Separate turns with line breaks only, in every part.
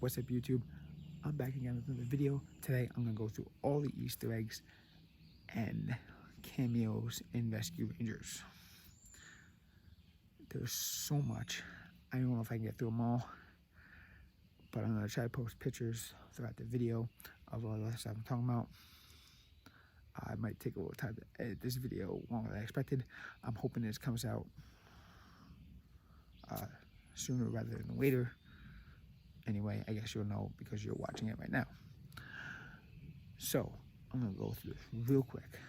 What's up, YouTube? I'm back again with another video. Today I'm gonna go through all the Easter eggs and cameos in Rescue Rangers. There's so much. I don't know if I can get through them all, but I'm gonna try to post pictures throughout the video of all the stuff I'm talking about. I might take a little time to edit this video longer than I expected. I'm hoping this comes out sooner rather than later. Anyway, I guess you'll know because you're watching it right now. So, I'm gonna go through this real quick.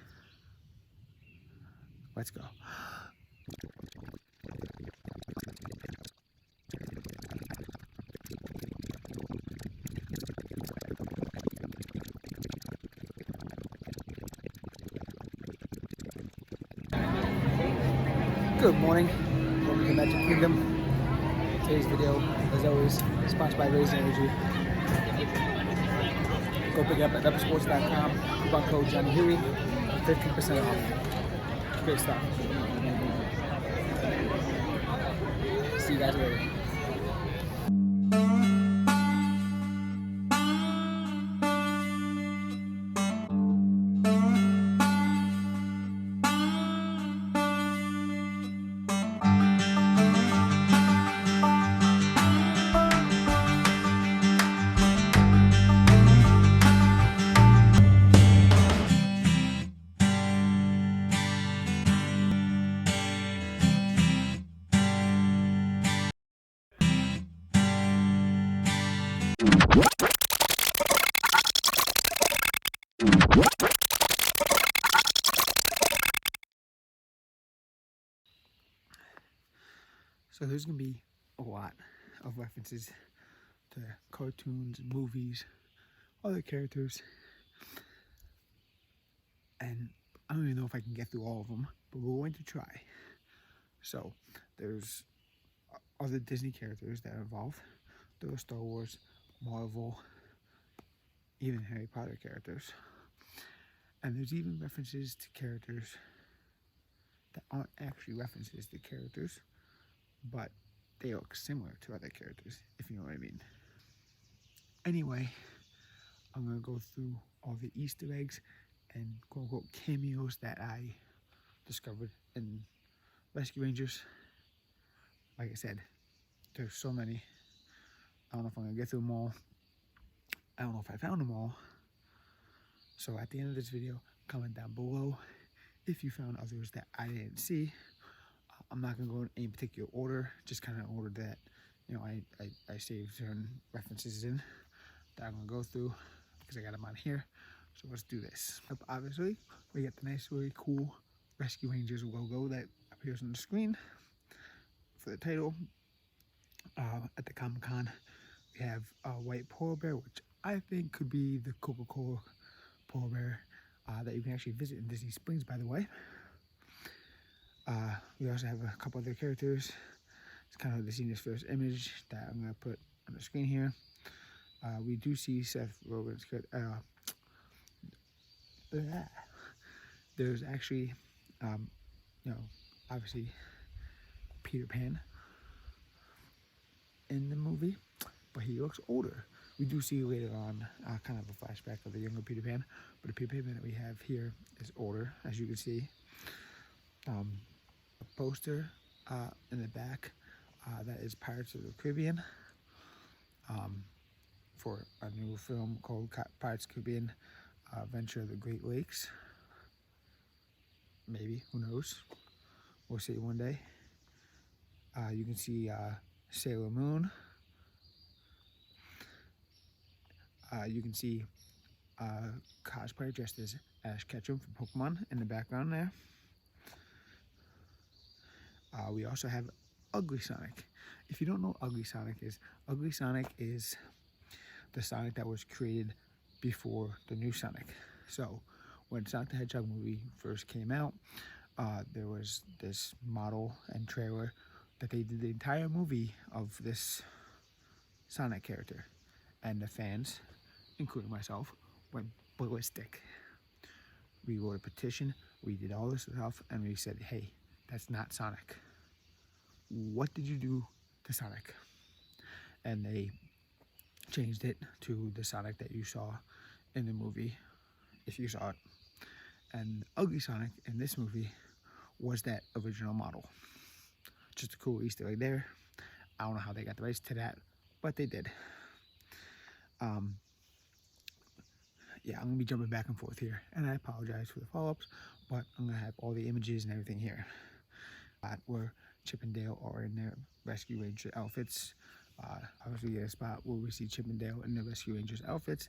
Let's go. Good morning. Welcome to Magic Kingdom. Today's video, as always, sponsored by Raze Energy. Go pick it up at redbullsports.com. Coupon code JonnyWild, 15% off. Great stuff. See you guys later. So there's going to be a lot of references to cartoons, movies, other characters. And I don't even know if I can get through all of them, but we're going to try. So there's other Disney characters that are involved. There are Star Wars, Marvel, even Harry Potter characters. And there's even references to characters that aren't actually references to characters, but they look similar to other characters, if you know what I mean. Anyway, I'm going to go through all the Easter eggs and quote-unquote cameos that I discovered in Rescue Rangers. Like I said, there's so many. I don't know if I'm going to get through them all. I don't know if I found them all. So at the end of this video, comment down below if you found others that I didn't see. I'm not going to go in any particular order, just kind of order that, you know, I saved certain references in that I'm going to go through because I got them on here. So let's do this. Obviously, we got the nice, really cool Rescue Rangers logo that appears on the screen for the title. At the Comic-Con, we have a white polar bear, which I think could be the Coca-Cola polar bear that you can actually visit in Disney Springs, by the way. We also have a couple other characters. It's kind of the scene's first image that I'm going to put on the screen here. We do see Seth Rogen's character. There's actually, you know, obviously Peter Pan in the movie, but he looks older. We do see later on kind of a flashback of the younger Peter Pan, but the Peter Pan that we have here is older, as you can see. A poster in the back that is Pirates of the Caribbean for a new film called Pirates of the Caribbean Adventure of the Great Lakes. Maybe, who knows? We'll see one day. You can see Sailor Moon. You can see cosplayer dressed as Ash Ketchum from Pokemon in the background there. We also have Ugly Sonic. If you don't know what Ugly Sonic is the Sonic that was created before the new Sonic. So when Sonic the Hedgehog movie first came out, there was this model and trailer that they did the entire movie of this Sonic character. And the fans, including myself, went ballistic. We wrote a petition, we did all this stuff, and we said, hey, that's not Sonic. What did you do to Sonic? And they changed it to the Sonic that you saw in the movie, if you saw it. And the ugly Sonic in this movie was that original model. Just a cool Easter egg there. I don't know how they got the rights to that, but they did. Yeah, I'm going to be jumping back and forth here, and I apologize for the follow-ups, but I'm going to have all the images and everything here. Where Chip and Dale are in their Rescue Ranger outfits. Obviously, we get a spot where we see Chip and Dale in the Rescue Rangers outfits.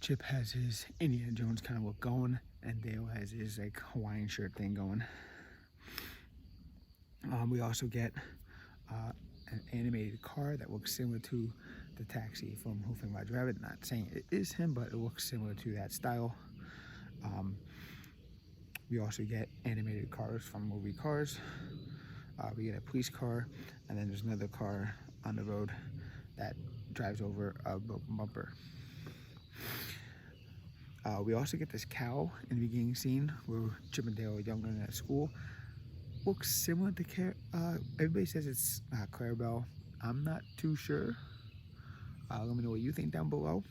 Chip has his Indiana Jones kind of look going, and Dale has his like Hawaiian shirt thing going. We also get an animated car that looks similar to the taxi from Who Framed Roger Rabbit. Not saying it is him, but it looks similar to that style. We also get animated cars from movie Cars. We get a police car, and then there's another car on the road that drives over a broken bumper. We also get this cow in the beginning scene where Chip and Dale are younger and at school. Looks similar to everybody says it's Clarabelle. I'm not too sure. Let me know what you think down below.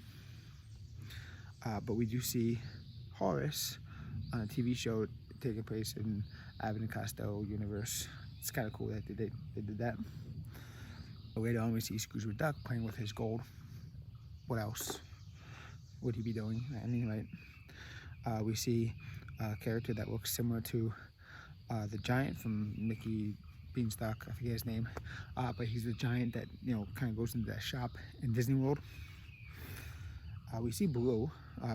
But we do see Horace on a TV show taking place in Abbott and Costello universe. It's kind of cool that they did that. Later on, we see Scrooge McDuck playing with his gold. What else would he be doing? Anyway, we see a character that looks similar to the giant from Mickey Beanstalk. I forget his name, but he's the giant that kind of goes into that shop in Disney World. We see Baloo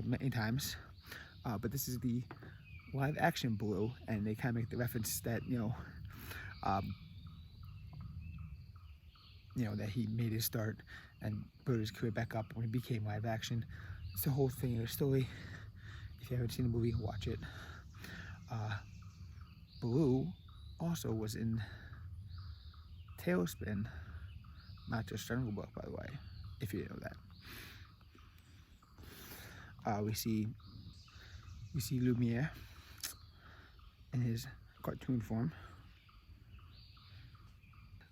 many times, but this is the live action Baloo, and they kind of make the reference that that he made his start and built his career back up when he became live action. It's the whole thing of the story. If you haven't seen the movie, watch it. Baloo also was in Tailspin, not just Jungle Book, by the way, if you didn't know that. We see Lumiere in his cartoon form.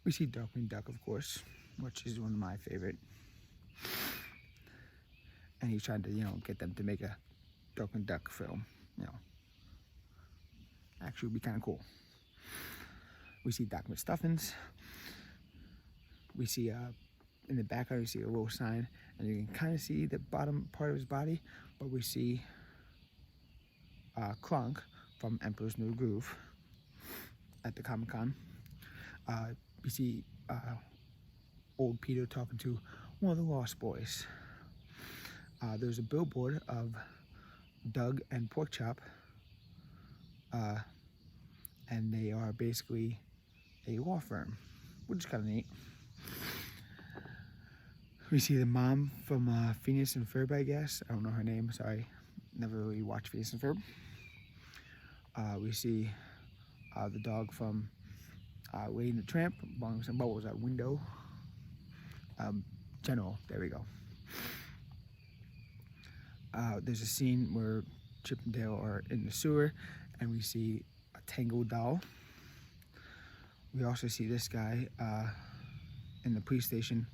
We see Darkwing Duck, of course, which is one of my favorite. And he's trying to, get them to make a Darkwing Duck film. Actually would be kind of cool. We see Doc McStuffins. We see in the background you see a little sign, and you can kind of see the bottom part of his body, but we see Kronk from Emperor's New Groove at the Comic-Con. We see old Peter talking to one of the Lost Boys. There's a billboard of Doug and Porkchop, and they are basically a law firm, which is kind of neat. We see the mom from Phineas and Ferb, I guess. I don't know her name, sorry. Never really watched Phineas and Ferb. We see the dog from Lady and the Tramp, blowing some bubbles out window. General, there we go. There's a scene where Chip and Dale are in the sewer, and we see a Tango doll. We also see this guy in the police station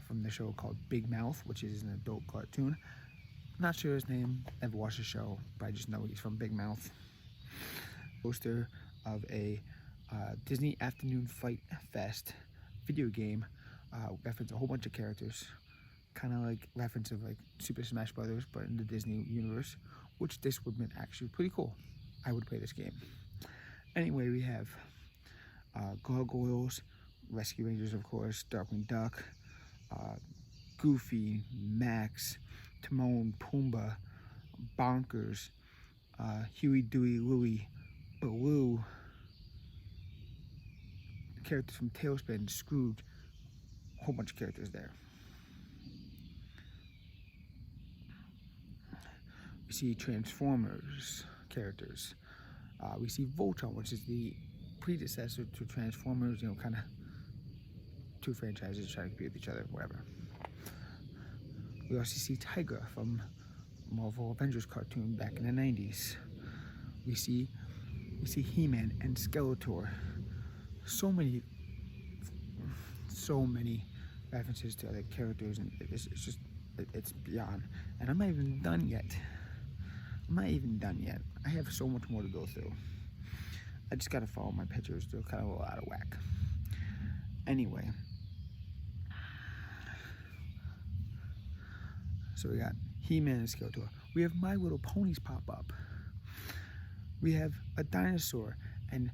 from the show called Big Mouth, which is an adult cartoon. Not sure his name, never watched the show, but I just know he's from Big Mouth. Poster of a Disney Afternoon Fight Fest video game, reference a whole bunch of characters, kind of like reference of like Super Smash Brothers, but in the Disney universe, which this would have been actually pretty cool. I would play this game. Anyway, we have Gargoyles, Rescue Rangers, of course, Darkwing Duck, Goofy, Max, Timon, Pumbaa, Bonkers, Huey, Dewey, Louie, Baloo, characters from Tailspin, Scrooge, a whole bunch of characters there. We see Transformers characters. We see Voltron, which is the predecessor to Transformers, kind of two franchises trying to compete with each other, whatever. We also see Tigra from Marvel Avengers cartoon back in the 90s. We see He-Man and Skeletor. So many references to other characters, and it's beyond. And I'm not even done yet. I have so much more to go through. I just gotta follow my pictures. They're kind of a little out of whack. Anyway, so we got He-Man and Skeletor. We have My Little Ponies pop up. We have a dinosaur, and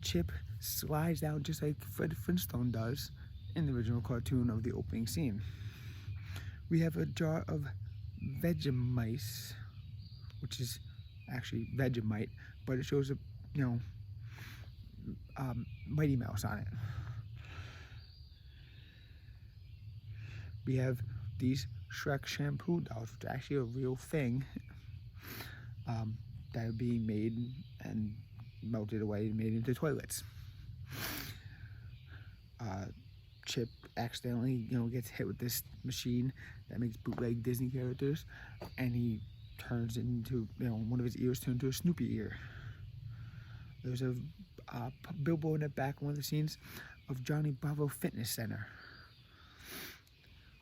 Chip slides down just like Fred Flintstone does in the original cartoon of the opening scene. We have a jar of Vegemite, which is actually Vegemite, but it shows a, Mighty Mouse on it. We have these Shrek shampoo dolls, which are actually a real thing, that are being made and melted away and made into toilets. Chip accidentally, gets hit with this machine that makes bootleg Disney characters, and he turns into, one of his ears turns into a Snoopy ear. There's a billboard in the back, one of the scenes of Johnny Bravo Fitness Center.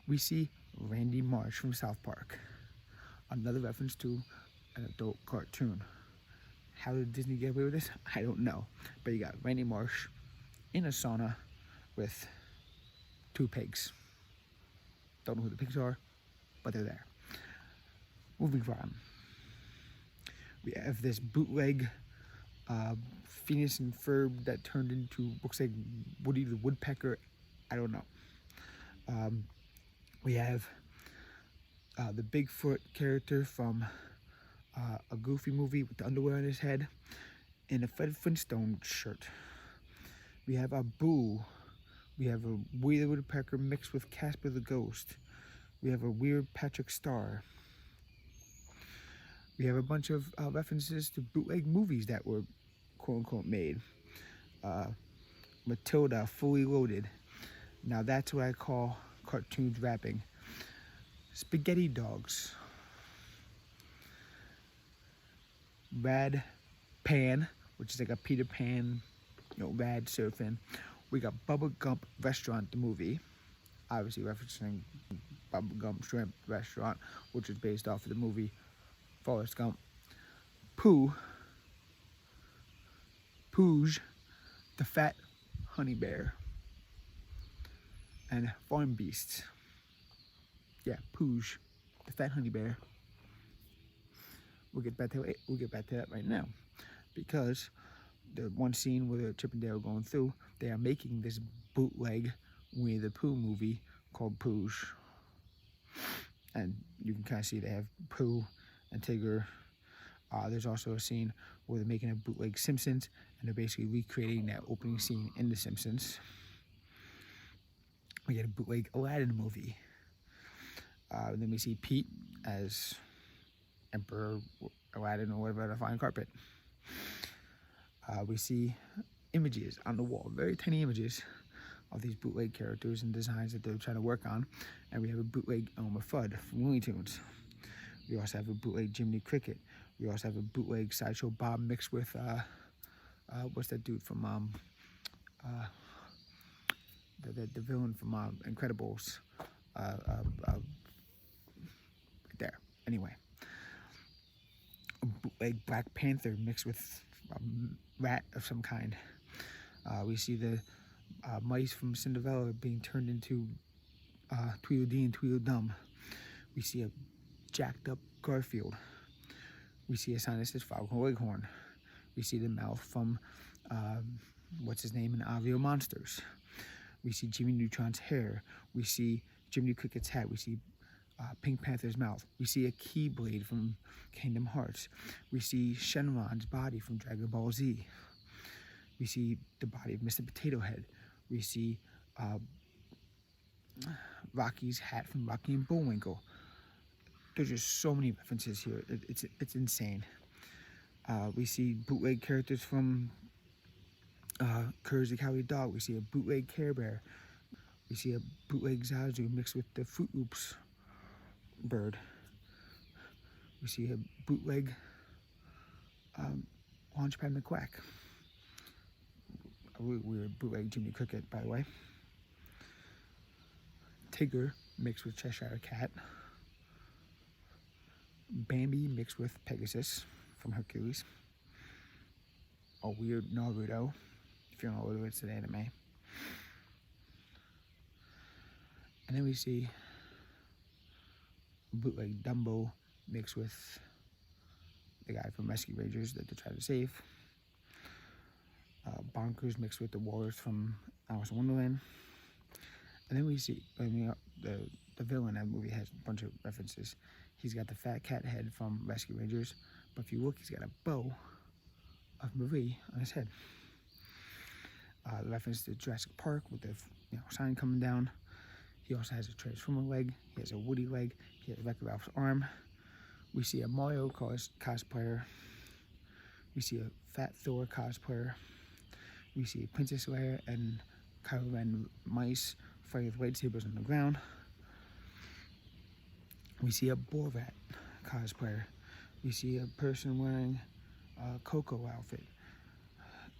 We see Randy Marsh from South Park. Another reference to an adult cartoon. How did Disney get away with this? I don't know. But you got Randy Marsh in a sauna with 2 pigs. Don't know who the pigs are, but they're there. Moving on. We have this bootleg Phineas and Ferb that turned into, looks like Woody the Woodpecker. I don't know. We have the Bigfoot character from a Goofy movie with the underwear on his head in a Fred Flintstone shirt. We have a Boo. We have a Woody the Woodpecker mixed with Casper the Ghost. We have a weird Patrick Star. We have a bunch of references to bootleg movies that were quote-unquote made. Matilda, Fully Loaded. Now that's what I call cartoons rapping. Spaghetti Dogs. Rad Pan, which is like a Peter Pan, rad surfing. We got Bubba Gump Restaurant, the movie, obviously referencing Bubba Gump Shrimp Restaurant, which is based off of the movie Forrest Gump. Pooge, the Fat Honey Bear, and Farm Beasts. Yeah, Pooge, the Fat Honey Bear. We'll get back to that right now, because the one scene where Chip and Dale are going through, they are making this bootleg Winnie the Pooh movie called Pooge, and you can kind of see they have Pooh and Tigger. There's also a scene where they're making a bootleg Simpsons, and they're basically recreating that opening scene in The Simpsons. We get a bootleg Aladdin movie. Then we see Pete as Emperor Aladdin or whatever on a fine carpet. We see images on the wall, very tiny images of these bootleg characters and designs that they're trying to work on. And we have a bootleg Elmer Fudd from Looney Tunes. We also have a bootleg Jiminy Cricket. We also have a bootleg Sideshow Bob mixed with, what's that dude from, the villain from Incredibles. Right there. Anyway. A bootleg Black Panther mixed with a rat of some kind. We see the mice from Cinderella being turned into Tweedledee and Tweedledum. We see a jacked up Garfield. We see a sign that says Foghorn Leghorn. We see the mouth from, what's his name, in Avio Monsters. We see Jimmy Neutron's hair. We see Jiminy Cricket's hat. We see Pink Panther's mouth. We see a Keyblade from Kingdom Hearts. We see Shenron's body from Dragon Ball Z. We see the body of Mr. Potato Head. We see Rocky's hat from Rocky and Bullwinkle. There's just so many references here. It's insane. We see bootleg characters from Courage the Cowardly Dog. We see a bootleg Care Bear. We see a bootleg Zazu mixed with the Fruit Loops bird. We see a bootleg Launchpad McQuack. A really weird bootleg Jiminy Cricket, by the way. Tigger mixed with Cheshire Cat. Bambi mixed with Pegasus from Hercules. A weird Naruto, if you don't know what it's an anime. And then we see bootleg Dumbo mixed with the guy from Rescue Rangers that they're trying to save. Bonkers mixed with the warriors from Alice in Wonderland. And then we see the villain in that movie has a bunch of references. He's got the fat cat head from Rescue Rangers, but if you look, he's got a bow of Marie on his head. The reference to Jurassic Park with the sign coming down. He also has a Transformer leg. He has a Woody leg. He has Wreck-It Ralph's arm. We see a Mario cosplayer. We see a Fat Thor cosplayer. We see Princess Leia and Kylo Ren mice fighting with lightsabers on the ground. We see a Borat cosplayer. We see a person wearing a Coco outfit.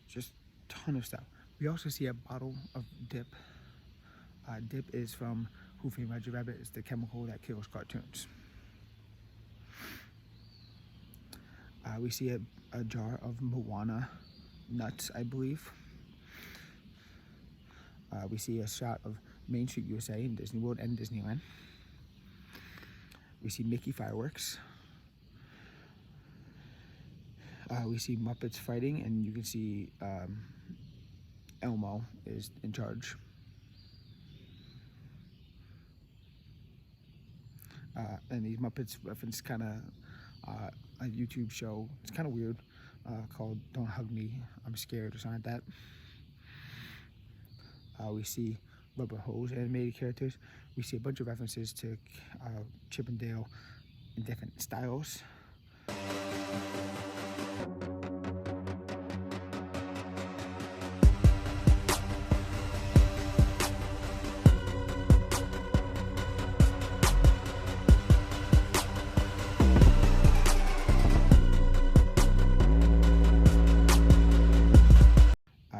Just a ton of stuff. We also see a bottle of dip. Dip is from Who Framed Roger Rabbit. It's the chemical that kills cartoons. We see a jar of Moana nuts, I believe. We see a shot of Main Street USA in Disney World and Disneyland. We see Mickey fireworks. We see Muppets fighting, and you can see Elmo is in charge. And these Muppets reference kind of a YouTube show. It's kind of weird, called Don't Hug Me, I'm Scared, or something like that. We see Rubber Hose animated characters. We see a bunch of references to Chip and Dale in different styles.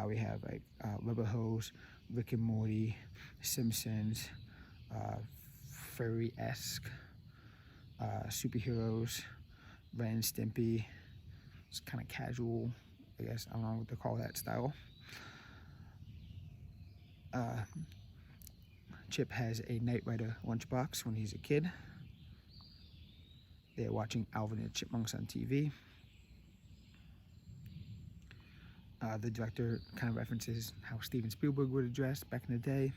We have like Rubber Hose, Rick and Morty, Simpsons, furry-esque, superheroes, Ren and Stimpy. It's kind of casual, I guess. I don't know what to call that style. Chip has a Knight Rider lunchbox when he's a kid. They're watching Alvin and the Chipmunks on TV. The director kind of references how Steven Spielberg would have dressed back in the day.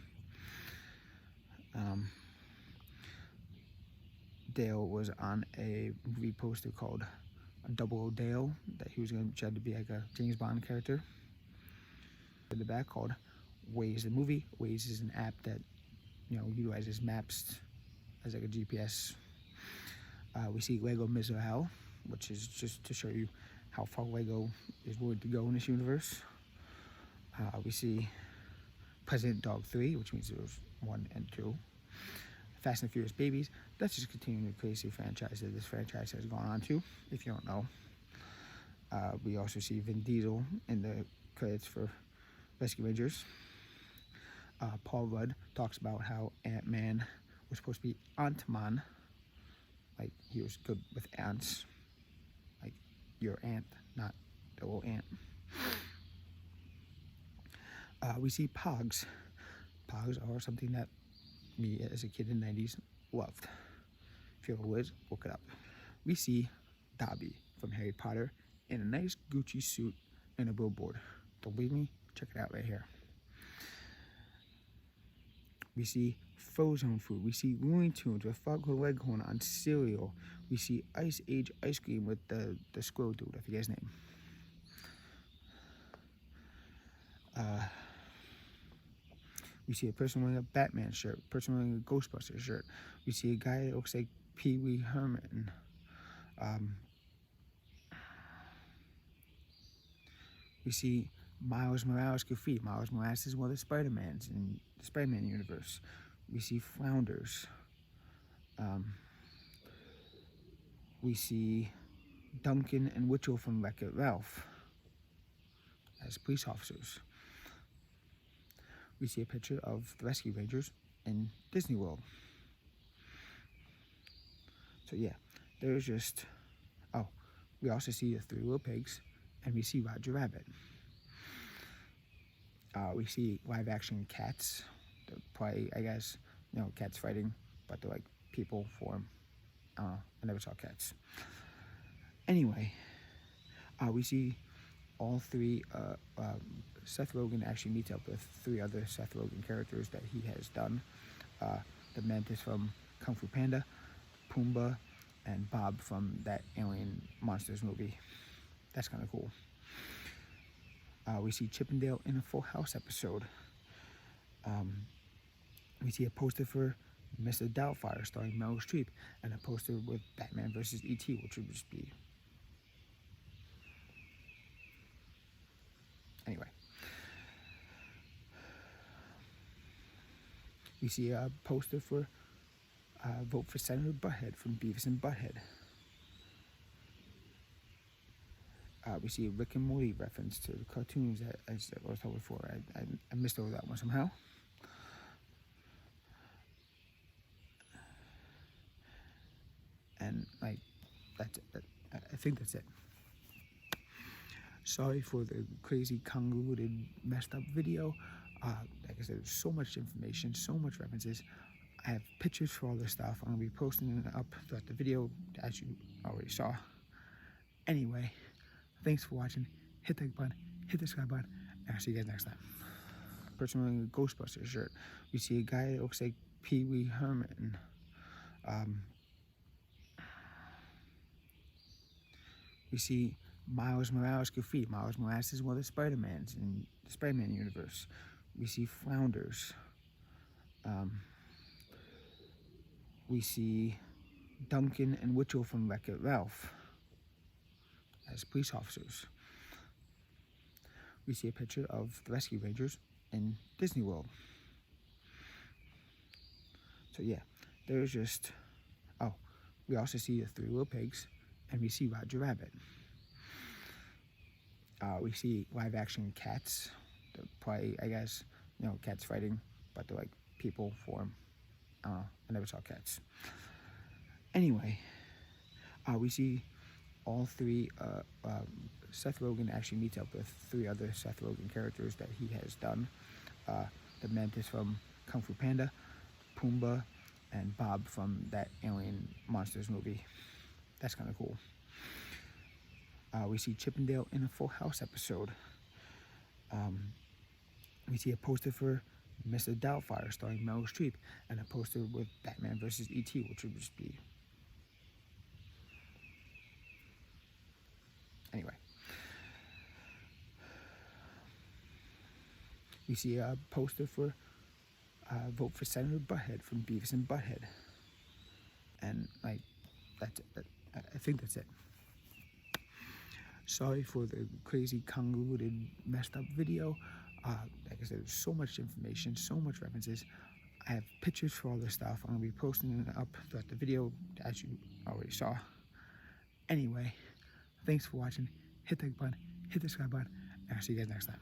Dale was on a movie poster called Double O Dale, that he was going to try to be like a James Bond character. In the back called Waze the movie. Waze is an app that utilizes maps as like a GPS. We see Lego Mizrael, which is just to show you how far Lego is willing to go in this universe. We see President Dog 3, which means there was 1 and 2. Fast and Furious Babies. That's just continuing the crazy franchise that this franchise has gone on to, if you don't know. We also see Vin Diesel in the credits for Rescue Rangers. Paul Rudd talks about how Ant-Man was supposed to be Ant-Man. Like, he was good with ants. Like, your aunt, not the little ant. We see Pogs. Pogs are something that me as a kid in the 90s loved. If you're a whiz, look it up. We see Dobby from Harry Potter in a nice Gucci suit and a billboard. Don't believe me? Check it out right here. We see Frozen food. We see Looney Tunes with Foghorn Leghorn on cereal. We see Ice Age ice cream with the squirrel dude. I forget his name. We see a person wearing a Batman shirt, a person wearing a Ghostbusters shirt. We see a guy that looks like Pee Wee Herman. We see Miles Morales graffiti. Miles Morales is one of the Spider-Mans in the Spider-Man universe. We see Flounders. We see Duncan and Witchell from Wreck-It Ralph as police officers. We see a picture of the Rescue Rangers in Disney World. So yeah, there's just, oh, we also see the three little pigs, and we see Roger Rabbit. We see live action cats. They're probably, I guess, cats fighting, but they're like people form. I don't know, I never saw cats. Anyway, we see all three, Seth Rogen actually meets up with three other Seth Rogen characters that he has done. The Mantis from Kung Fu Panda, Pumbaa, and Bob from that Alien Monsters movie. That's kind of cool. We see Chippendale in a Full House episode. We see a poster for Mr. Doubtfire starring Meryl Streep, and a poster with Batman vs. E.T., which would just be... Anyway. We see a poster for Vote for Senator Butthead from Beavis and Butthead. We see a Rick and Morty reference to the cartoons, as I was told before. I missed over that one somehow. And that's it. I think that's it. Sorry for the crazy, convoluted, messed up video. Like I said, there's so much information, so much references. I have pictures for all this stuff. I'm going to be posting it up throughout the video, as you already saw. Anyway, thanks for watching. Hit the like button, hit the subscribe button, and I'll see you guys next time. Person wearing a Ghostbusters shirt. We see a guy that looks like Pee Wee Herman. We see Miles Morales graffiti. Miles Morales is one of the Spider-Mans in the Spider-Man universe. We see Flounders. We see Duncan and Witchell from Wreck-It Ralph as police officers. We see a picture of the Rescue Rangers in Disney World. So yeah, there's just, oh, we also see the three little pigs, and we see Roger Rabbit. We see live action cats. They're probably, I guess, cats fighting, but they're like people form. I don't know, I never saw cats. Anyway, we see all three, Seth Rogen actually meets up with three other Seth Rogen characters that he has done. The Mantis from Kung Fu Panda, Pumbaa, and Bob from that Alien Monsters movie. That's kind of cool. We see Chippendale in a Full House episode. We see a poster for Mr. Doubtfire starring Meryl Streep, and a poster with Batman vs. E.T., which would just be... Anyway. We see a poster for Vote for Senator Butthead from Beavis and Butthead. And that's it. I think that's it. Sorry for the crazy, convoluted, messed up video. Like I said, there's so much information, so much references. I have pictures for all this stuff. I'm going to be posting it up throughout the video, as you already saw. Anyway, thanks for watching. Hit the like button, hit the subscribe button, and I'll see you guys next time.